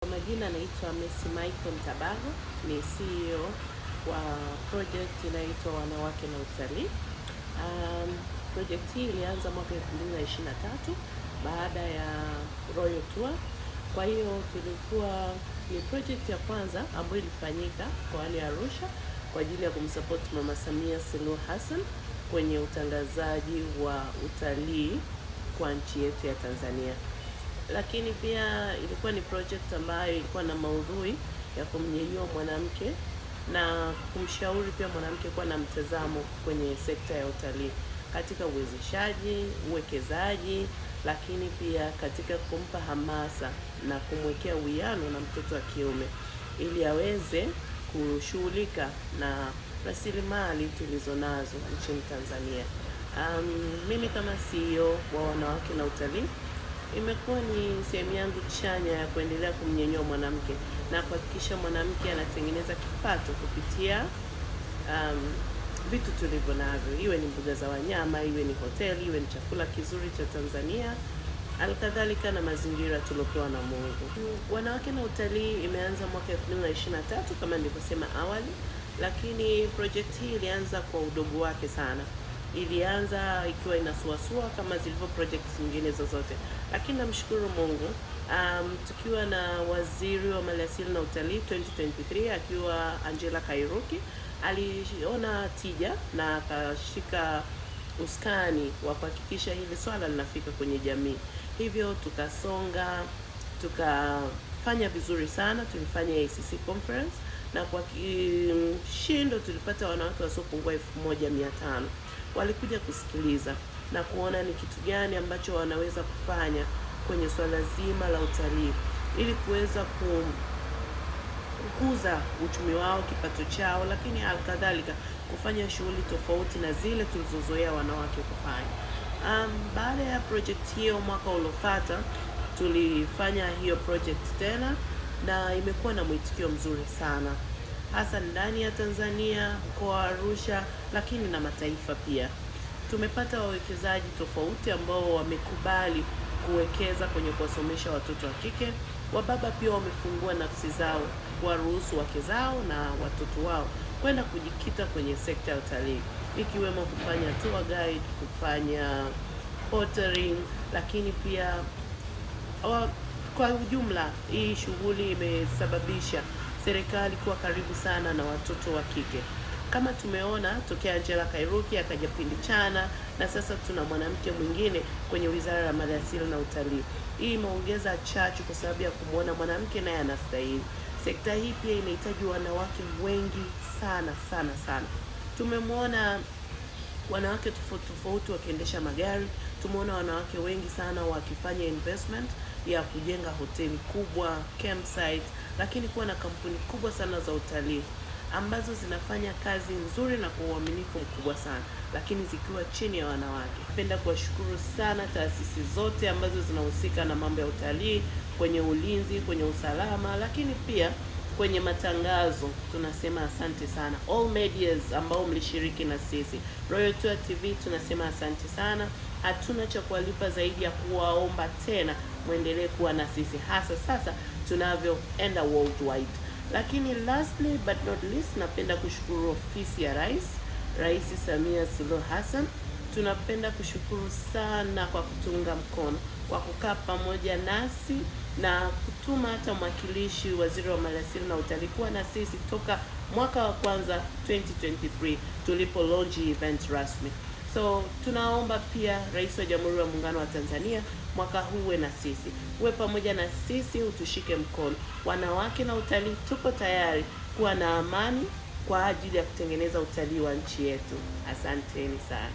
Kwa majina naitwa Messi Michael Mtabago, ni CEO wa project inaitwa Wanawake na Utalii. Project hii ilianza mwaka 2023 baada ya Royal Tour. Kwa hiyo ni project ya kwanza ambayo ilifanyika kwa hali ya Arusha kwa ajili ya kumsupport Mama Samia Suluhu Hassan kwenye utangazaji wa utalii kwa nchi yetu ya Tanzania. Lakini pia ilikuwa ni project ambayo ilikuwa na maudhui ya kumnyanyua mwanamke na kumshauri pia mwanamke kuwa na mtazamo kwenye sekta ya utalii katika uwezeshaji, uwekezaji, lakini pia katika kumpa hamasa na kumwekea uwiano na mtoto wa kiume ili aweze kushughulika na rasilimali tulizonazo nchini Tanzania. Mimi kama CEO wa Wanawake na Utalii, imekuwa ni sehemu yangu chanya ya kuendelea kumnyanyua mwanamke na kuhakikisha mwanamke anatengeneza kipato kupitia vitu tulivyo navyo, iwe ni mbuga za wanyama, iwe ni hoteli, iwe ni chakula kizuri cha Tanzania, alikadhalika na mazingira tuliopewa na Mungu. Wanawake na Utalii imeanza mwaka 2023 kama nilivyosema awali, lakini project hii ilianza kwa udogo wake sana. Ilianza ikiwa inasuasua kama zilivyo projects nyingine zozote, lakini namshukuru Mungu, tukiwa na waziri wa maliasili na utalii 2023 akiwa Angela Kairuki, aliona tija na akashika uskani wa kuhakikisha hili swala linafika kwenye jamii. Hivyo tukasonga, tukafanya vizuri sana. Tulifanya ACC conference na kwa kishindo tulipata wanawake wasiopungua 1500 walikuja kusikiliza na kuona ni kitu gani ambacho wanaweza kufanya kwenye swala zima la utalii ili kuweza kukuza uchumi wao, kipato chao, lakini halikadhalika kufanya shughuli tofauti na zile tulizozoea wanawake kufanya. Baada ya project hiyo mwaka uliofuata tulifanya hiyo project tena na imekuwa na mwitikio mzuri sana, hasa ndani ya Tanzania, mkoa wa Arusha, lakini na mataifa pia. Tumepata wawekezaji tofauti ambao wamekubali kuwekeza kwenye kuwasomesha watoto wa kike. Wababa pia wamefungua nafsi zao kuwaruhusu wake zao na watoto wao kwenda kujikita kwenye sekta ya utalii, ikiwemo kufanya tour guide, kufanya portering, lakini pia kwa ujumla hii shughuli imesababisha serikali kuwa karibu sana na watoto wa kike. Kama tumeona tokea Angela Kairuki akaja Pindi Chana na sasa tuna mwanamke mwingine kwenye Wizara ya Maliasili na Utalii. Hii imeongeza chachu kwa sababu ya kumwona mwanamke naye anastahili. Sekta hii pia inahitaji wanawake wengi sana sana sana. Tumemwona wanawake tofauti wakiendesha magari, tumeona wanawake wengi sana wakifanya investment ya kujenga hoteli kubwa, campsite, lakini kuwa na kampuni kubwa sana za utalii ambazo zinafanya kazi nzuri na kwa uaminifu mkubwa sana, lakini zikiwa chini ya wanawake. Napenda kuwashukuru sana taasisi zote ambazo zinahusika na mambo ya utalii, kwenye ulinzi, kwenye usalama, lakini pia kwenye matangazo. Tunasema asante sana. All medias ambao mlishiriki na sisi. Royal Tour TV tunasema asante sana. Hatuna cha kuwalipa zaidi ya kuwaomba tena muendelee kuwa na sisi, hasa sasa tunavyoenda worldwide. Lakini lastly but not least, napenda kushukuru ofisi ya Rais Samia Suluhu Hassan. Tunapenda kushukuru sana kwa kutunga mkono, kwa kukaa pamoja nasi na kutuma hata mwakilishi waziri wa maliasili na utalii kuwa na sisi toka mwaka wa kwanza 2023 tulipo launch event rasmi. So tunaomba pia Rais wa Jamhuri ya Muungano wa Tanzania mwaka huu uwe na sisi, uwe pamoja na sisi, utushike mkono. Wanawake na Utalii tuko tayari kuwa na amani kwa ajili ya kutengeneza utalii wa nchi yetu. Asanteni sana.